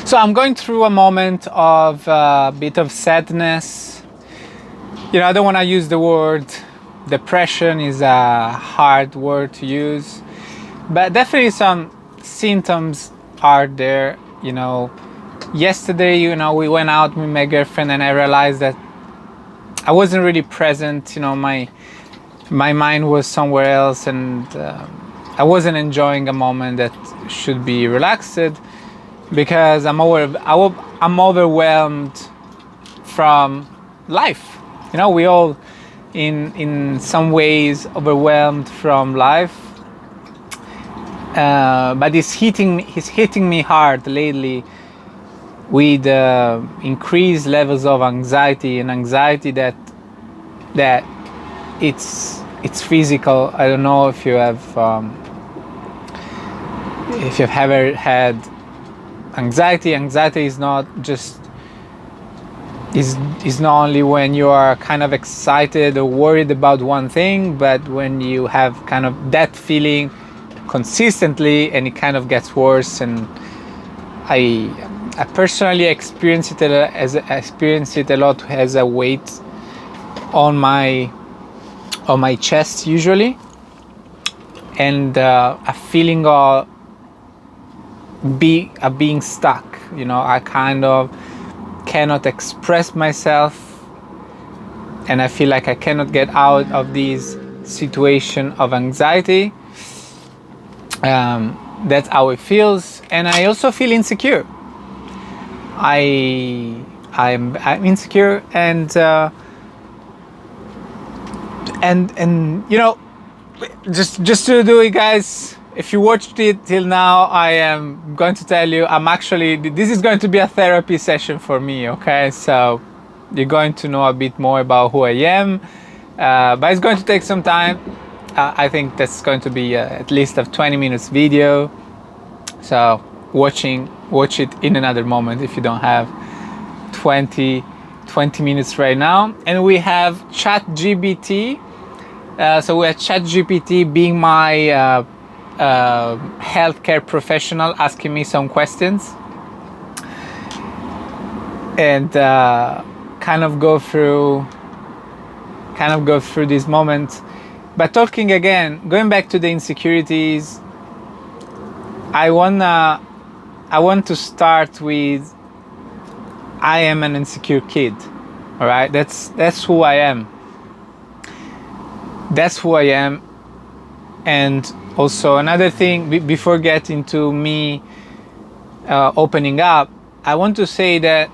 So I'm going through a moment of a bit of sadness. I don't want to use the word depression, is a hard word to use, but definitely some symptoms are there. Yesterday, we went out with my girlfriend and I realized that I wasn't really present. My mind was somewhere else, and I wasn't enjoying a moment that should be relaxed, because I'm overwhelmed from life. We all, in some ways, overwhelmed from life. But he's hitting me hard lately with increased levels of anxiety, and anxiety that it's physical. I don't know if you've ever had anxiety. Anxiety is not just is not only when you are kind of excited or worried about one thing, but when you have kind of that feeling consistently and it kind of gets worse. And I personally experience it a lot as a weight on my chest usually, and a feeling of being stuck. I kind of cannot express myself, and I feel like I cannot get out of this situation of anxiety. That's how it feels, and I also feel insecure. I'm insecure, and just to do it, guys. If you watched it till now, I am going to tell you, this is going to be a therapy session for me, okay? So you're going to know a bit more about who I am, but it's going to take some time. I think that's going to be at least a 20 minutes video. So watch it in another moment if you don't have 20 minutes right now. And we have ChatGPT. So we have ChatGPT being my healthcare professional, asking me some questions, and kind of go through this moment. But going back to the insecurities, I want to start with, I am an insecure kid. All right, that's who I am. That's who I am. And also another thing, before getting to me opening up, I want to say that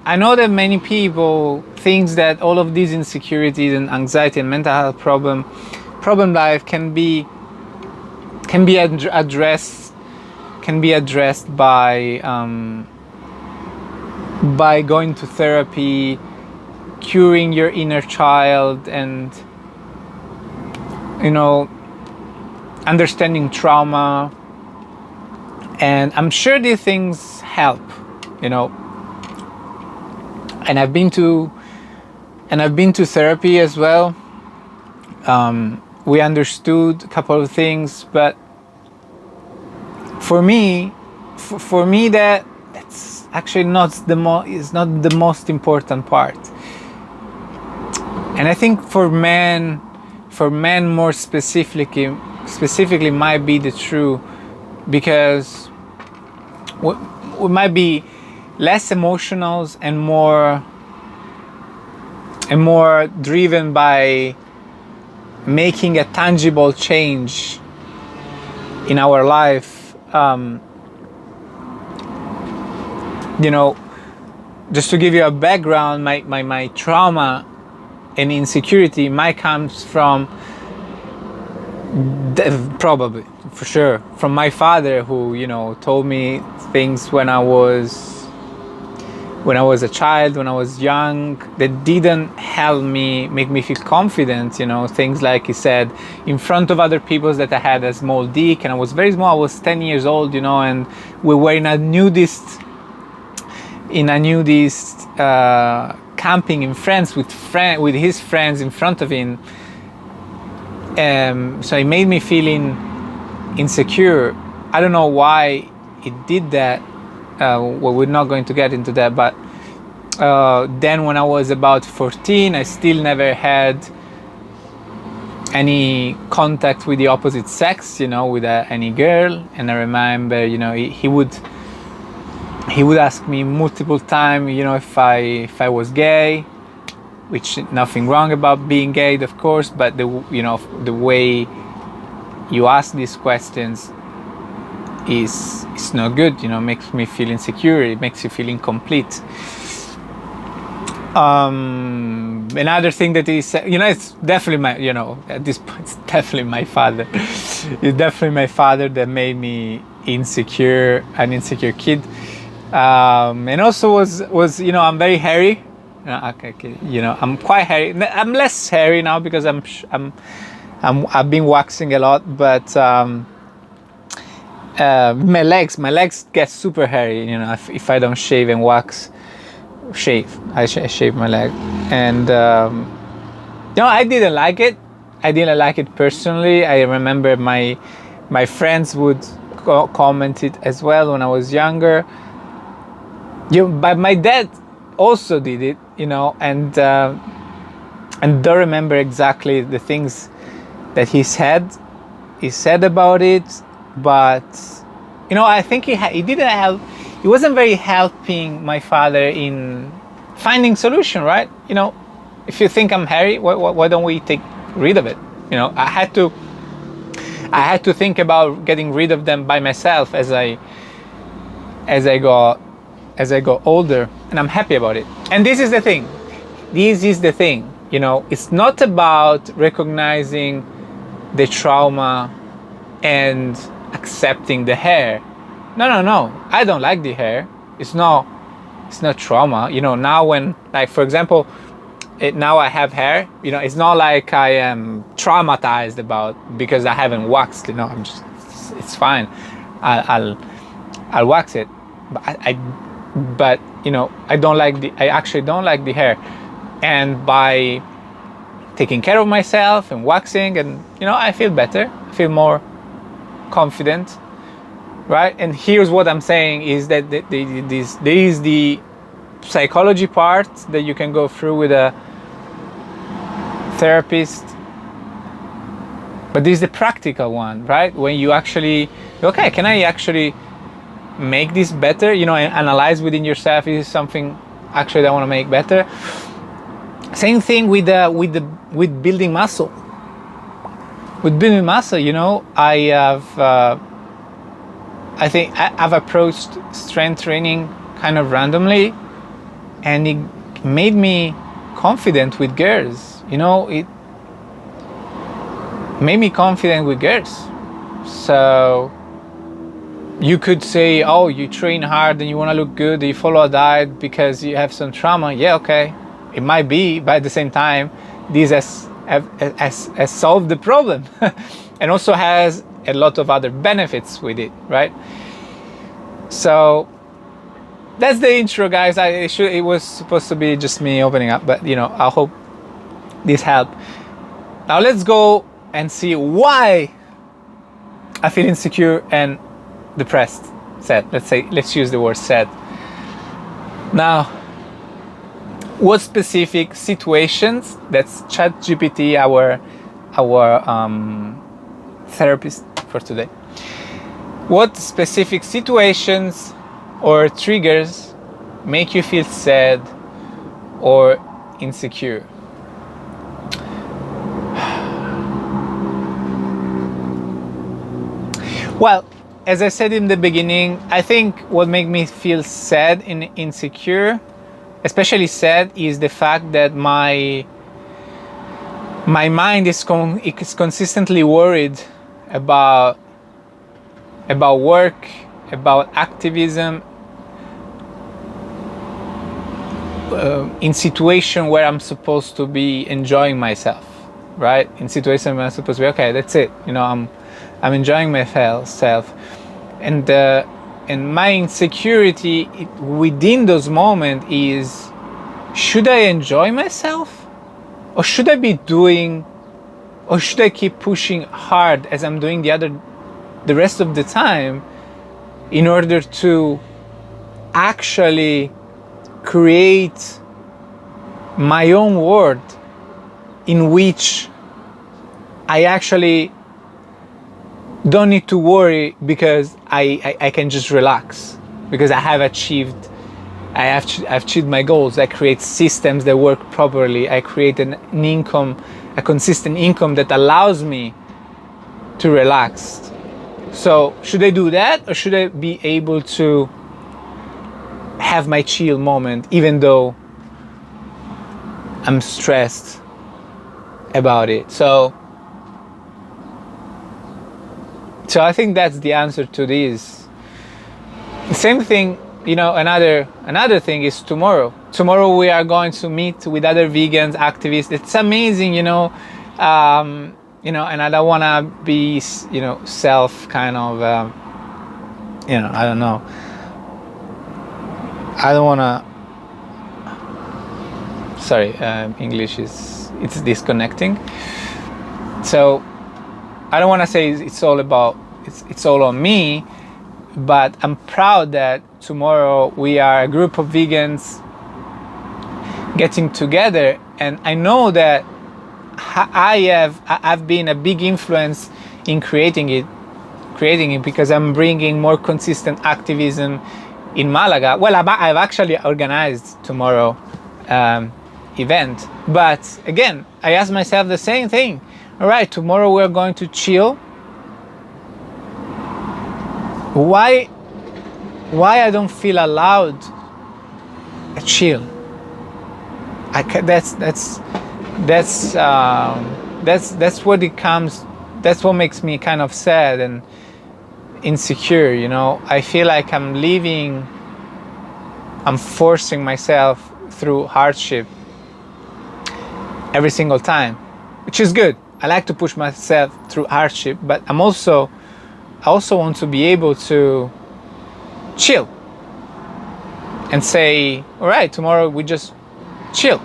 I know that many people think that all of these insecurities and anxiety and mental health problem life can be addressed by going to therapy, curing your inner child, and understanding trauma. And I'm sure these things help, and I've been to therapy as well. We understood a couple of things, but for me that's actually not the most important part. And I think for men more specifically might be the true, because we might be less emotional and more driven by making a tangible change in our life. Just to give you a background, my trauma and insecurity might comes from, probably for sure, from my father, who told me things when I was a child, when I was young, that didn't make me feel confident. Things like he said in front of other people that I had a small dick, and I was very small. I was 10 years old, and we were in a nudist camping in France with his friends in front of him. So it made me feeling insecure. I don't know why it did that. well, we're not going to get into that, but then when I was about 14, I still never had any contact with the opposite sex, with any girl. And I remember, he would ask me multiple times, if I was gay, which nothing wrong about being gay, of course, but the way you ask these questions is not good. Makes me feel insecure. It makes you feel incomplete. Another thing that is, it's definitely my, at this point, it's definitely my father. It's definitely my father that made me an insecure kid. And also was I'm very hairy. I'm quite hairy. I'm less hairy now because I've been waxing a lot, but my legs get super hairy. If I don't shave and wax. I shave my leg, and I didn't like it. I didn't like it personally. I remember my friends would comment it as well when I was younger. But my dad also did it, and don't remember exactly the things that he said about it, but I think he didn't help. He wasn't very helping my father in finding solution, right? If you think I'm hairy, why don't we take rid of it? I had to think about getting rid of them by myself as I got older, and I'm happy about it. And this is the thing. It's not about recognizing the trauma and accepting the hair. No. I don't like the hair. It's not trauma. Now when, like, for example, now I have hair, it's not like I am traumatized because I haven't waxed. I'm just, it's fine. I'll wax it. But I actually don't like the hair. And by taking care of myself and waxing, and I feel better. I feel more confident. Right, and here's what I'm saying is that there is the psychology part that you can go through with a therapist, but this is the practical one, right? When you actually, okay, can I actually make this better? And analyze within yourself, is this something actually I want to make better? Same thing with building muscle. With building muscle, I think I've approached strength training kind of randomly, and it made me confident with girls. It made me confident with girls. So you could say, oh, you train hard and you want to look good, you follow a diet because you have some trauma. Yeah, okay, it might be, but at the same time, this has solved the problem and also has a lot of other benefits with it, right? So that's the intro, guys. It was supposed to be just me opening up, but I hope this helped. Now let's go and see why I feel insecure and depressed. Let's use the word sad. Now, what specific situations? That's ChatGPT, our therapist for today. What specific situations or triggers make you feel sad or insecure? Well, as I said in the beginning, I think what makes me feel sad and insecure, especially sad, is the fact that my mind is consistently worried about work, about activism, in situation where I'm supposed to be enjoying myself, right? In situation where I'm supposed to be, okay, that's it. I'm enjoying myself, and my insecurity within those moments is, should I enjoy myself, or should I be doing, or should I keep pushing hard as I'm doing the rest of the time in order to actually create my own world in which I actually don't need to worry, because I can just relax, because I've achieved my goals. I create systems that work properly. I create an income, a consistent income that allows me to relax. So should I do that, or should I be able to have my chill moment even though I'm stressed about it? So I think that's the answer to this. The same thing, another thing is tomorrow. Tomorrow we are going to meet with other vegans, activists. It's amazing, and I don't want to be, self kind of, I don't know. I don't want to. Sorry, English it's disconnecting. So I don't want to say it's all on me, but I'm proud that tomorrow we are a group of vegans getting together, and I know that I've been a big influence in creating it because I'm bringing more consistent activism in Malaga. Well, I've actually organized tomorrow event, but again, I asked myself the same thing. All right, tomorrow we're going to chill. Why I don't feel allowed to chill? That's what it comes. That's what makes me kind of sad and insecure. I feel like I'm forcing myself through hardship every single time, which is good. I like to push myself through hardship, but I also want to be able to chill and say, all right, tomorrow we just chill.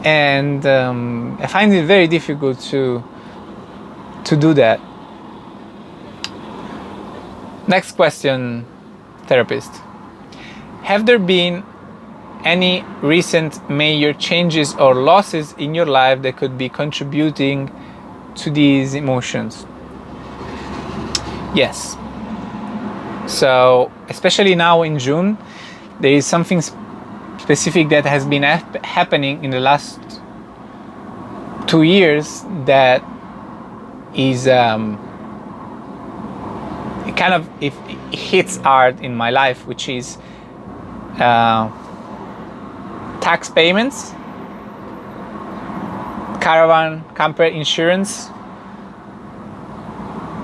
And I find it very difficult to do that. Next question, therapist. Have there been any recent major changes or losses in your life that could be contributing to these emotions? Yes. So, especially now in June, there is something specific that has been happening in the last 2 years that is it hits hard in my life, which is tax payments, caravan camper insurance,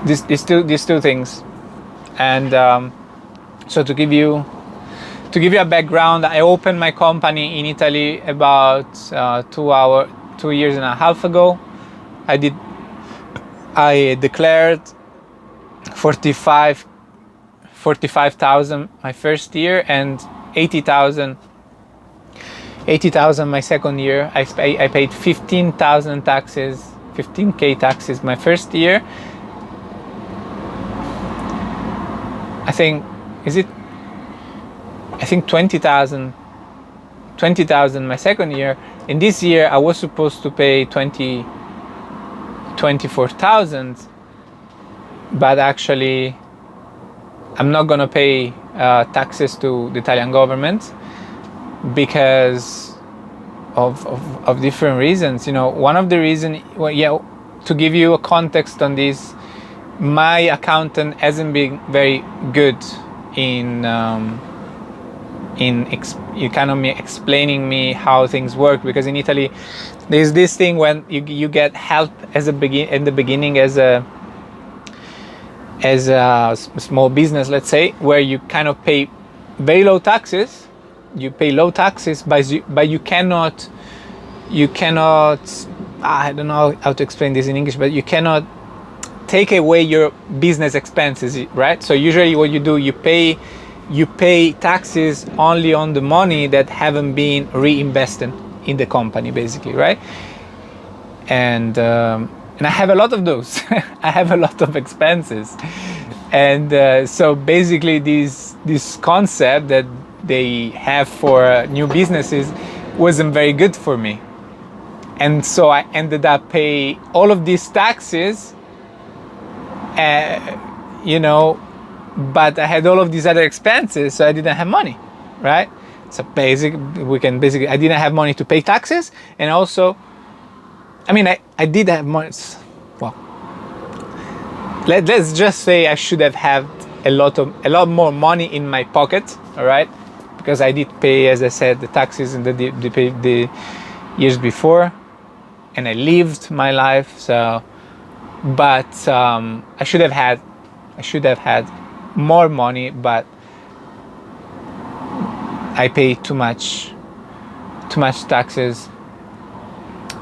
these two things. And so to give you a background, I opened my company in Italy about 2 years and a half ago. I declared 45,000 my first year and 80,000 my second year. I paid 15,000 taxes, 15k taxes my first year. I think 20,000 my second year. In this year I was supposed to pay 24,000, but actually I'm not gonna pay taxes to the Italian government because of different reasons. One of the reasons, to give you a context on this, my accountant hasn't been very good in economy explaining me how things work, because in Italy there's this thing when you get help in the beginning as a small business, let's say, where you kind of pay very low taxes. You pay low taxes, but you cannot I don't know how to explain this in English, but you cannot take away your business expenses, right? So usually what you do, you pay taxes only on the money that haven't been reinvested in the company, basically, right? And I have a lot of those. I have a lot of expenses, And so basically this concept that they have for new businesses wasn't very good for me. And so I ended up paying all of these taxes, you know, but I had all of these other expenses, so I didn't have money, right? So I didn't have money to pay taxes, and also, I mean, I did have money. Well, let's just say I should have had a lot more money in my pocket, all right? Because I did pay, as I said, the taxes in the years before, and I lived my life. So, but I should have had more money, but I paid too much taxes,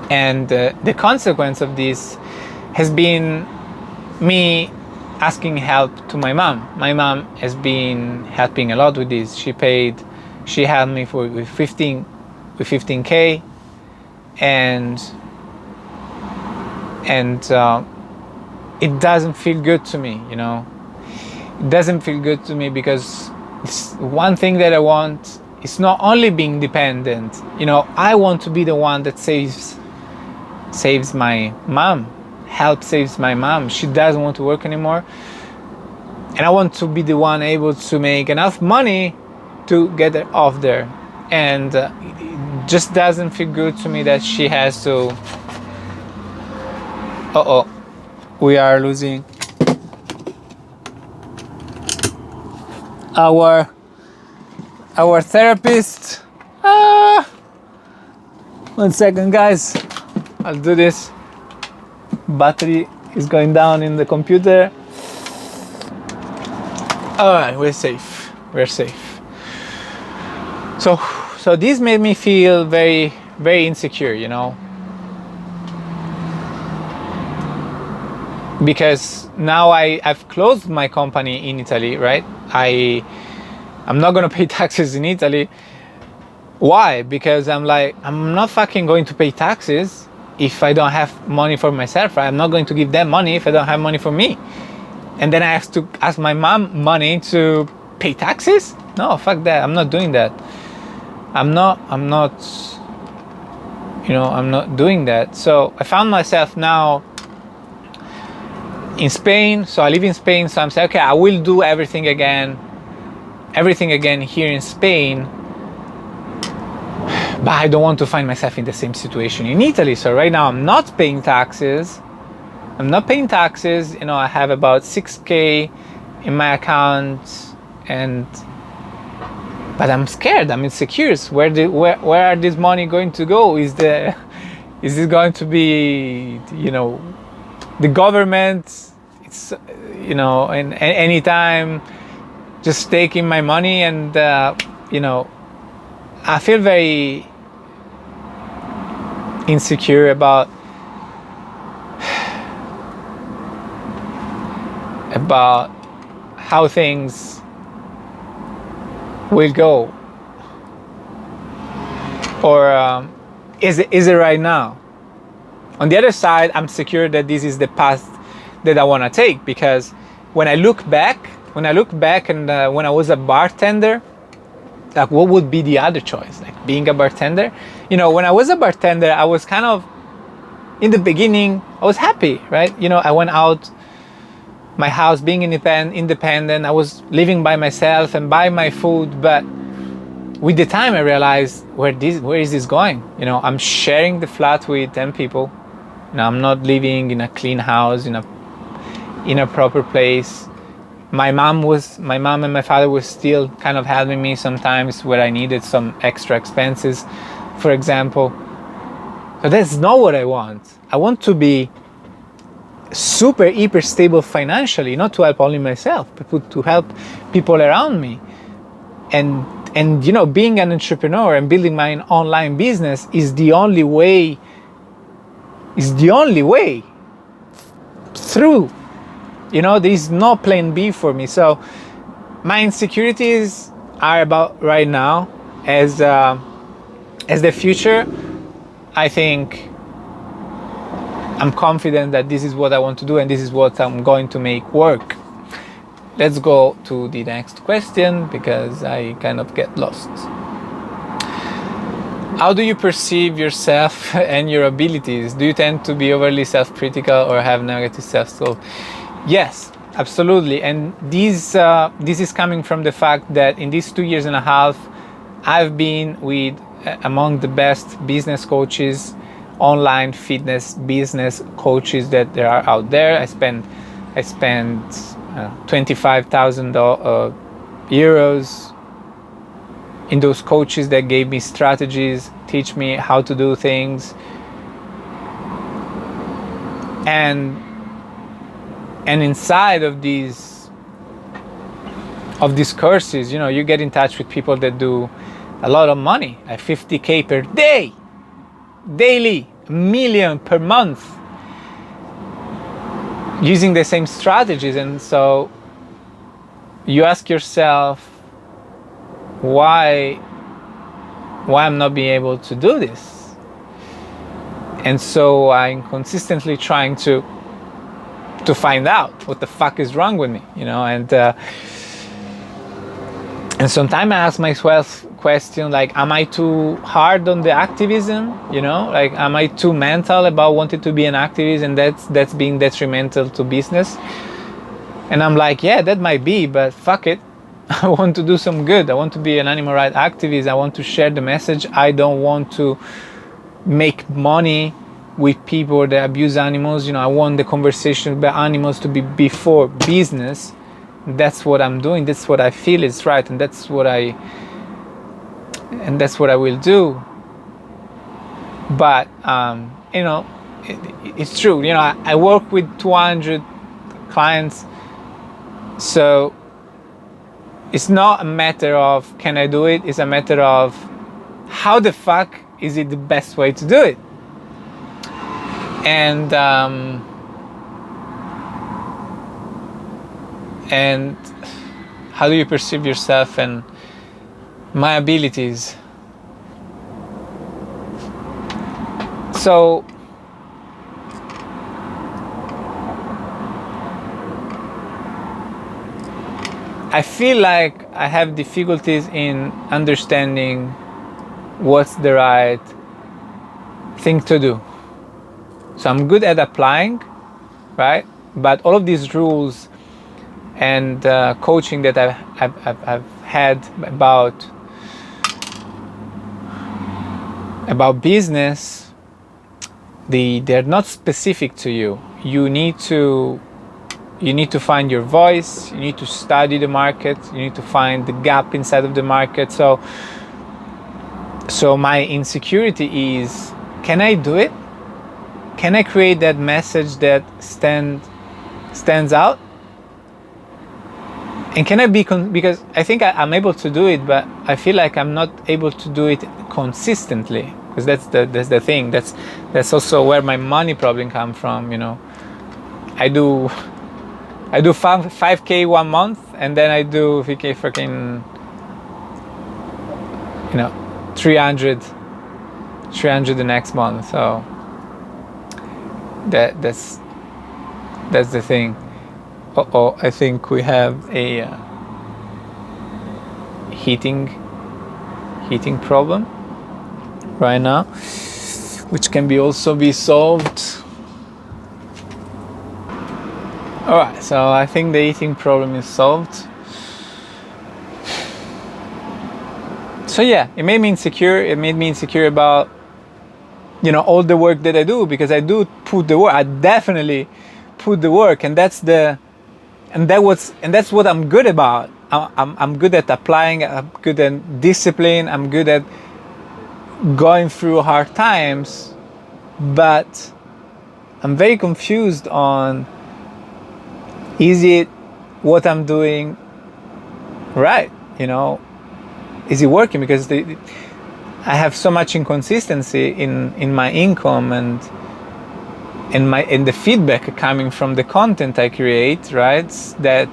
and the consequence of this has been me asking help to my mom. My mom has been helping a lot with this. She helped me with 15K, and it doesn't feel good to me, you know. It doesn't feel good to me because it's one thing that I want is not only being dependent, you know. I want to be the one that saves my mom, saves my mom. She doesn't want to work anymore, and I want to be the one able to make enough money to get her off there. And it just doesn't feel good to me that she has to. We are losing our therapist. 1 second, guys. I'll do this. Battery is going down in the computer. All right, we're safe. So this made me feel very, very insecure, you know, because now I've closed my company in Italy, right? I'm not gonna pay taxes in Italy. Why? Because I'm not fucking going to pay taxes if I don't have money for myself, right? I'm not going to give them money if I don't have money for me. And then I have to ask my mom money to pay taxes? No, fuck that. I'm not doing that. I'm not doing that. So I found myself now in Spain. So I live in Spain. So I'm saying, okay, I will do everything again here in Spain. But I don't want to find myself in the same situation in Italy. So right now I'm not paying taxes. You know, I have about 6K in my account, but I'm scared. I'm insecure. Where are this money going to go? Is it going to be, you know, the government? It's, you know, and anytime just taking my money, and you know, I feel very insecure about how things will go, or is it right now? On the other side, I'm secure that this is the path that I want to take, because when I look back and when I was a bartender, like, what would be the other choice? Like, being a bartender, you know, when I was a bartender, I was kind of, in the beginning, I was happy, right? You know, I went out my house, being independent. I was living by myself and buy my food. But with the time, I realized, where is this going? You know, I'm sharing the flat with 10 people. You know, I'm not living in a clean house, in a proper place. My mom and my father were still kind of helping me sometimes where I needed some extra expenses, for example. So that's not what I want. I want to be super hyper stable financially, not to help only myself, but to help people around me. And you know, being an entrepreneur and building my online business is the only way through. You know, there's no plan B for me. So my insecurities are about right now. As the future, I think I'm confident that this is what I want to do, and this is what I'm going to make work. let's go to the next question because I kind of get lost. How do you perceive yourself and your abilities? Do you tend to be overly self-critical or have negative self-talk? Yes, absolutely. And this is coming from the fact that in these 2 years and a half, I've been with among the best business coaches, online fitness business coaches that there are out there. I spent 25,000 euros in those coaches that gave me strategies, teach me how to do things, and inside of these courses, you get in touch with people that do a lot of money, like 50K per day, daily, $1 million per month, using the same strategies. And so you ask yourself, why I'm not being able to do this? And so I'm consistently trying to find out what the fuck is wrong with me, and sometimes I ask myself question like, am I too hard on the activism? Like, am I too mental about wanting to be an activist, and that's being detrimental to business? And I'm like, yeah, that might be, but fuck it. I want to do some good. I want to be an animal rights activist. I want to share the message. I don't want to make money with people that abuse animals. I want the conversation about animals to be before business. That's what I'm doing. That's what I feel is right, and that's what I will do. But it's true. I work with 200 clients, so it's not a matter of can I do it, it's a matter of how the fuck is it the best way to do it. And how do you perceive yourself and my abilities? So I feel like I have difficulties in understanding what's the right thing to do. So I'm good at applying, right? But all of these rules and coaching that I've had about business, they're not specific to you. You need to find your voice. You need to study the market. You need to find the gap inside of the market. So my insecurity is, can I do it? Can I create that message that stands out? And can I be because I think I'm able to do it, but I feel like I'm not able to do it consistently, because that's the thing. That's also where my money problem comes from. I do 5K 1 month, and then I do 5K freaking 300 the next month. So that's the thing. I think we have a heating problem right now, which can also be solved. Alright, so I think the eating problem is solved. So yeah, it made me insecure. It made me insecure about all the work that I do, because I do put the work. I definitely put the work, and that's what I'm good about. I'm good at applying. I'm good at discipline. I'm good at going through hard times, but I'm very confused on, is it what I'm doing right? Is it working? Because I have so much inconsistency in my income and in the feedback coming from the content I create, right? That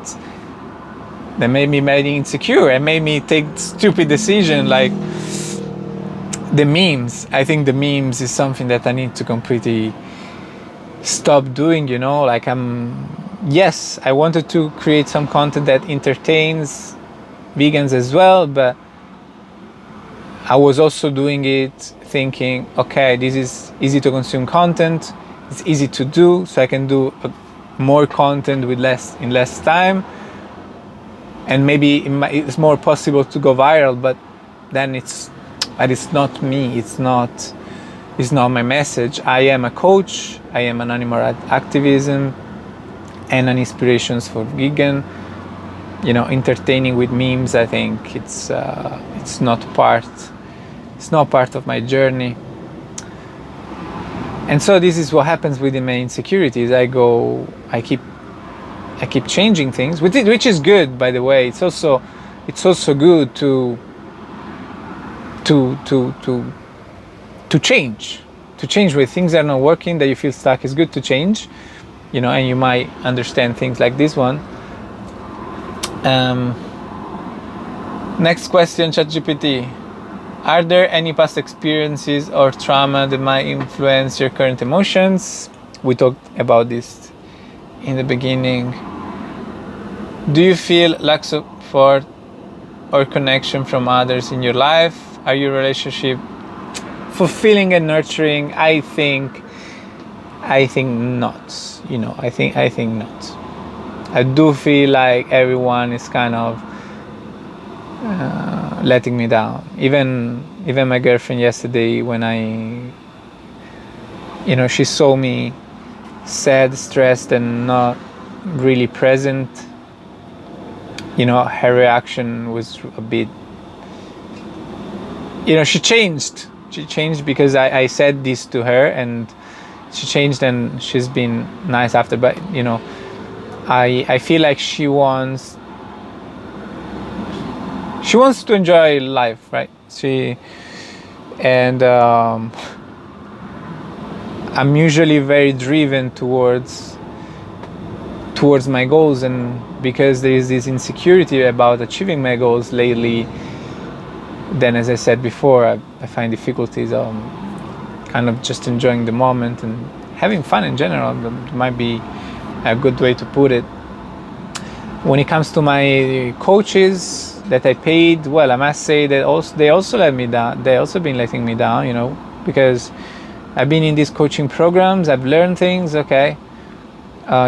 made me very insecure and made me take stupid decision like the memes. I think the memes is something that I need to completely stop doing. Like I'm yes, I wanted to create some content that entertains vegans as well, but I was also doing it thinking, okay, this is easy to consume content, it's easy to do, so I can do more content with less time, and maybe it's more possible to go viral, but then it's not me, it's not my message. I am a coach, I am an animal activism and an inspirations for vegan. Entertaining with memes, I think it's not part of my journey. And so this is what happens with my insecurities. I keep changing things, which is good, by the way. It's also good to change when things are not working, that you feel stuck. It's good to change, and you might understand things like this one. Next question, ChatGPT. Are there any past experiences or trauma that might influence your current emotions? We talked about this in the beginning. Do you feel lack of support or connection from others in your life? Are your relationship fulfilling and nurturing? I think not. I think not. I do feel like everyone is kind of letting me down. Even my girlfriend yesterday, when she saw me sad, stressed, and not really present, her reaction was a bit, she changed because I said this to her, and she changed, and she's been nice after. But I feel like she wants to enjoy life, right? I'm usually very driven towards my goals, and because there is this insecurity about achieving my goals lately, then, as I said before, I find difficulties kind of just enjoying the moment and having fun in general. That might be a good way to put it. When it comes to my coaches that I paid, well, I must say that they also let me down. They also been letting me down, because I've been in these coaching programs. I've learned things. Okay,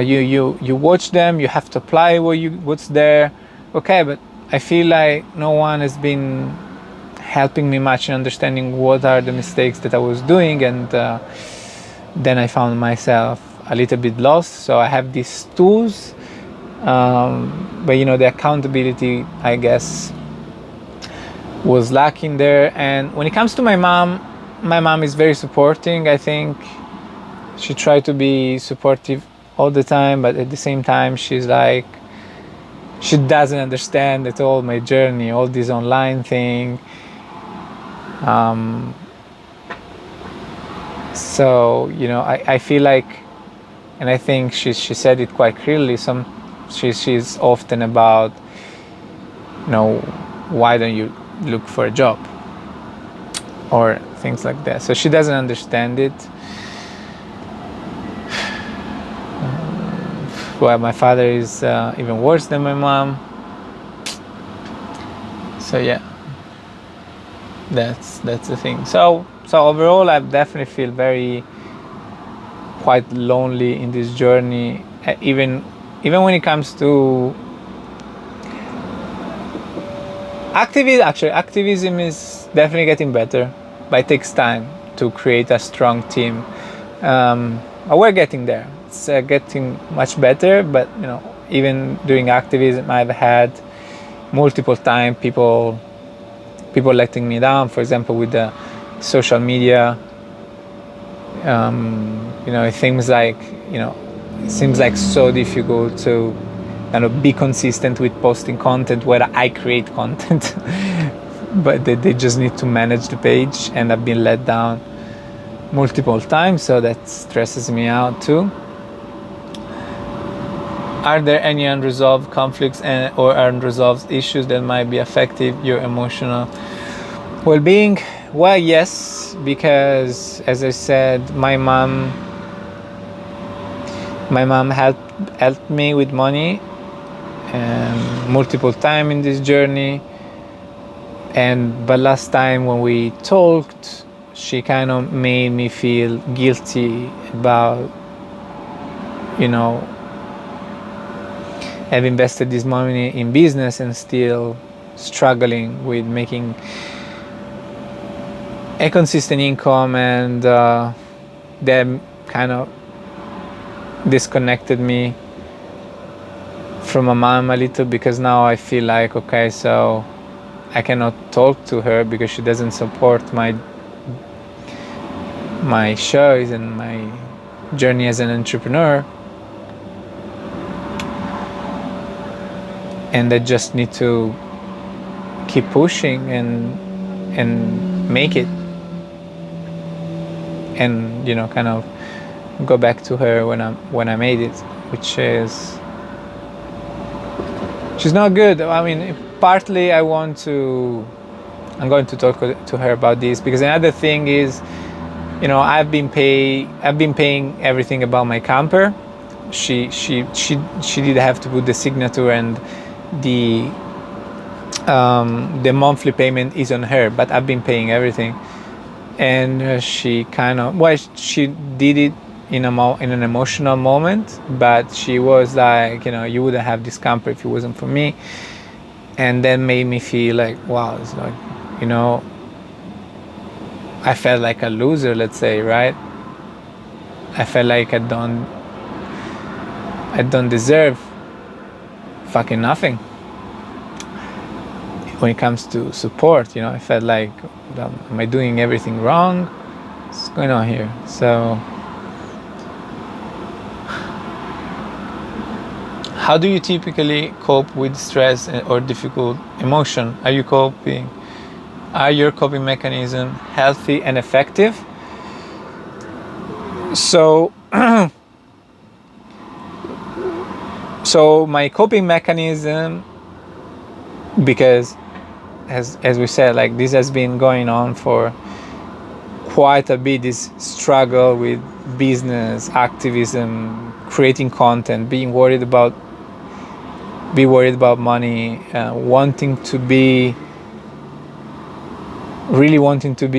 you watch them. You have to apply what's there. Okay, but I feel like no one has been helping me much in understanding what are the mistakes that I was doing, and then I found myself a little bit lost. So I have these tools. But the accountability, I guess, was lacking there. And when it comes to my mom is very supporting. I think she tried to be supportive all the time, but at the same time she doesn't understand at all my journey, all this online thing. So I feel like, and I think she said it quite clearly, she's often about, why don't you look for a job or things like that. So she doesn't understand it. Well, my father is even worse than my mom. So yeah, that's the thing. So overall, I definitely feel quite lonely in this journey, even when it comes to activism. Actually, activism is definitely getting better, but it takes time to create a strong team. But we're getting there. It's getting much better, but even doing activism, I've had multiple times people letting me down. For example, with the social media, it seems like so difficult to be consistent with posting content where I create content. But they just need to manage the page, and I've been let down multiple times, so that stresses me out too. Are there any unresolved conflicts or unresolved issues that might be affecting your emotional well-being? Well, yes, because as I said, my mom My mom helped me with money multiple times in this journey, but last time when we talked, she kind of made me feel guilty about, have invested this money in business and still struggling with making a consistent income, and that kind of disconnected me from my mom a little, because now I feel like, okay, so I cannot talk to her because she doesn't support my choice and my journey as an entrepreneur, and I just need to keep pushing and make it, and kind of go back to her when I made it, which is she's not good. I mean, partly I'm going to talk to her about this, because another thing is, I've been paying everything about my camper. She did have to put the signature, and the monthly payment is on her, but I've been paying everything. And she she did it in an emotional moment, but she was like, you wouldn't have this camper if it wasn't for me. And that made me feel like, wow, it's like, I felt like a loser, let's say, right? I felt like I don't deserve fucking nothing when it comes to support. I felt like, am I doing everything wrong? What's going on here? So how do you typically cope with stress or difficult emotion? Are your coping mechanism healthy and effective? So so my coping mechanism, because as we said, like, this has been going on for quite a bit, this struggle with business, activism, creating content, being worried about money, wanting to be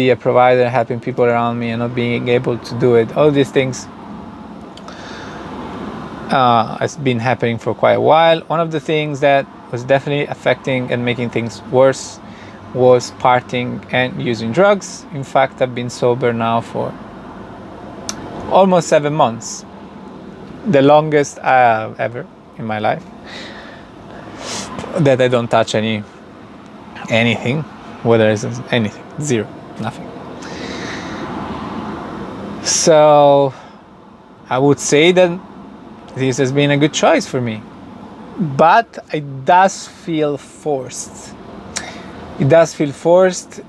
a provider, helping people around me and not being able to do it. All these things has been happening for quite a while. One of the things that was definitely affecting and making things worse was partying and using drugs. In fact, I've been sober now for almost 7 months, the longest ever in my life, that I don't touch anything, whether it's anything, zero, nothing. So I would say that this has been a good choice for me, but it does feel forced.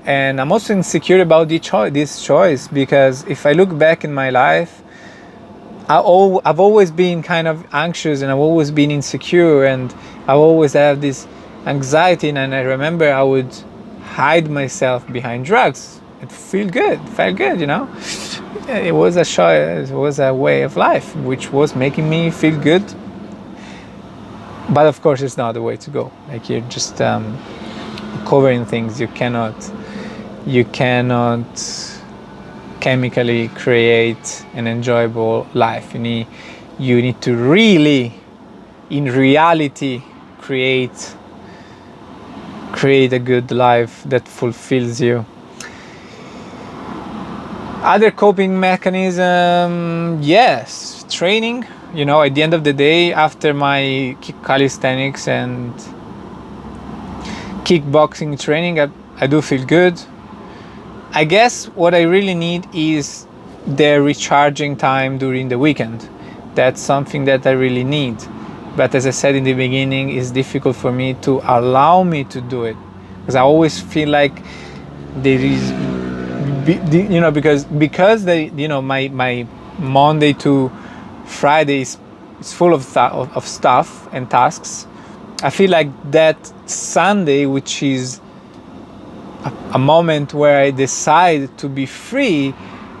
And I'm also insecure about this choice, because if I look back in my life, I've always been kind of anxious, and I've always been insecure, and I always have this anxiety. And I remember I would hide myself behind drugs. It felt good, It was a choice, it was a way of life which was making me feel good. But of course, it's not the way to go. Like, you're just covering things. You cannot chemically create an enjoyable life. You need to really, in reality, create a good life that fulfills you. Other coping mechanism, yes, training. At the end of the day, after my calisthenics and kickboxing training, I do feel good. I guess what I really need is the recharging time during the weekend. That's something that I really need. But as I said in the beginning, it's difficult for me to allow me to do it, because I always feel like there is, because my Monday to Friday is full of stuff and tasks. I feel like that Sunday, which is a moment where I decide to be free,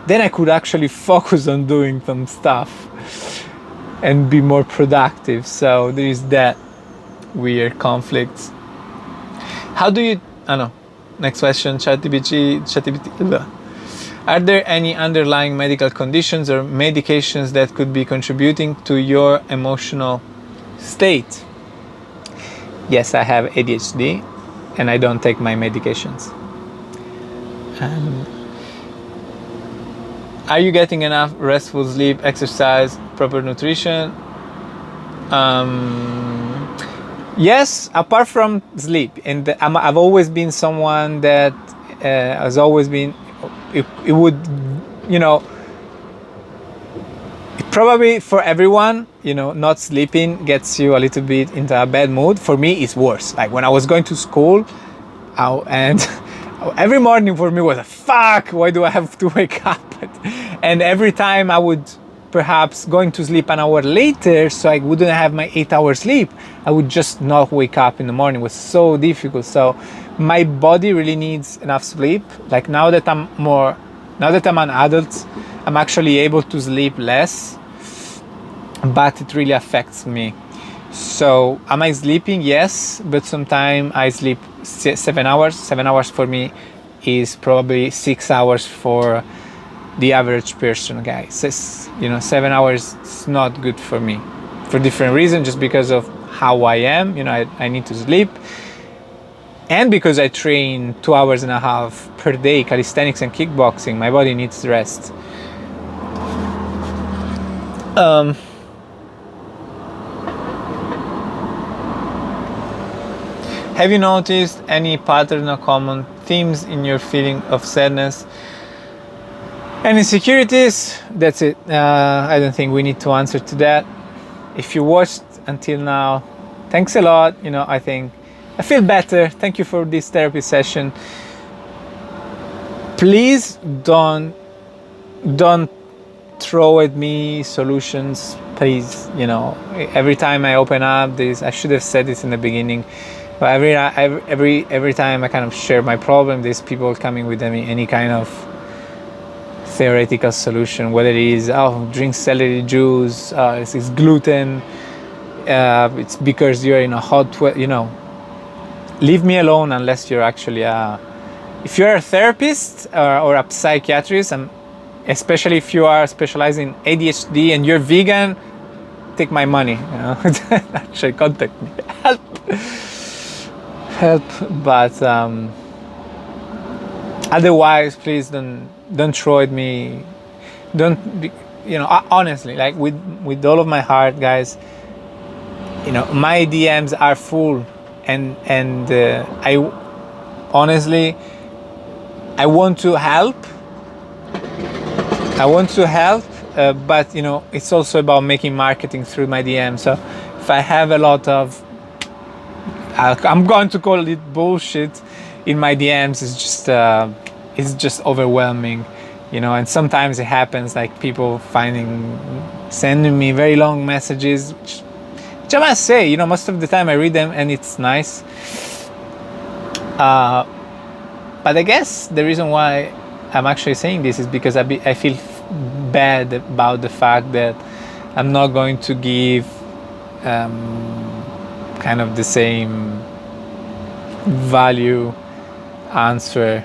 then I could actually focus on doing some stuff. and be more productive. So there is that weird conflict. How do you, I don't know, next question, ChatGPT. Are there any underlying medical conditions or medications that could be contributing to your emotional state? Yes, I have ADHD and I don't take my medications. And are you getting enough restful sleep, exercise, proper nutrition? Yes, apart from sleep. And I've always been someone that has always been, it would, you know, probably for everyone, you know, not sleeping gets you a little bit into a bad mood. For me, it's worse. Like when I was going to school, and every morning for me was a fuck, why do I have to wake up? And every time I would perhaps going to sleep an hour later, so I wouldn't have my 8 hours sleep, I would just not wake up in the morning. It was so difficult. So my body really needs enough sleep. Like now that I'm an adult, I'm actually able to sleep less, but it really affects me. So am I sleeping? Yes, but sometimes I sleep 7 hours. 7 hours for me is probably 6 hours for the average person, guys. It's, you know, 7 hours is not good for me for different reasons, just because of how I am. You know, I need to sleep, and because I train 2.5 hours per day, calisthenics and kickboxing, my body needs rest. Have you noticed any pattern or common themes in your feeling of sadness and insecurities? That's it. I don't think we need to answer to that. If you watched until now, thanks a lot. You know, I think I feel better. Thank you for this therapy session. Please don't throw at me solutions. Please, you know, every time I open up this, I should have said this in the beginning. But every time I kind of share my problem, there's people coming with any kind of theoretical solution, whether it is drink celery juice, it's gluten, it's because you're in a hot, you know. Leave me alone unless you're actually if you're a therapist or a psychiatrist, and especially if you are specialized in ADHD and you're vegan, take my money. You know, actually contact me. Help. But otherwise, please don't throw at me. Don't be, you know, honestly, like with all of my heart, guys. You know, my DMs are full, and I honestly, I want to help. But you know, it's also about making marketing through my DM. So if I have a lot of, I'm going to call it bullshit in my DMs, it's just overwhelming, you know. And sometimes it happens, like people sending me very long messages, which I must say, you know, most of the time I read them and it's nice. But I guess the reason why I'm actually saying this is because I feel bad about the fact that I'm not going to give kind of the same value answer,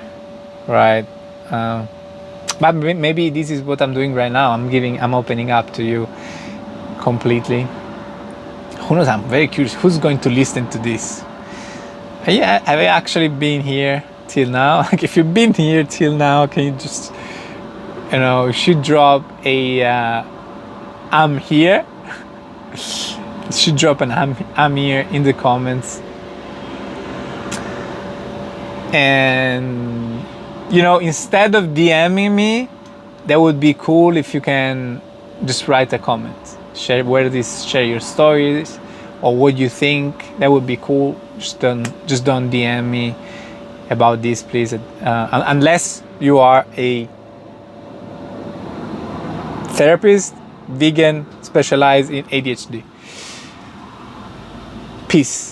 right? But maybe this is what I'm doing right now. I'm opening up to you completely. Who knows? I'm very curious. Who's going to listen to this? Yeah, have I actually been here till now? Like, if you've been here till now, can you just, you know, you should drop a I'm here. You should drop an I'm here in the comments. And, you know, instead of DMing me, that would be cool if you can just write a comment. Share your stories or what you think. That would be cool. Just don't DM me about this, please. Unless you are a therapist, vegan, specialized in ADHD. Peace.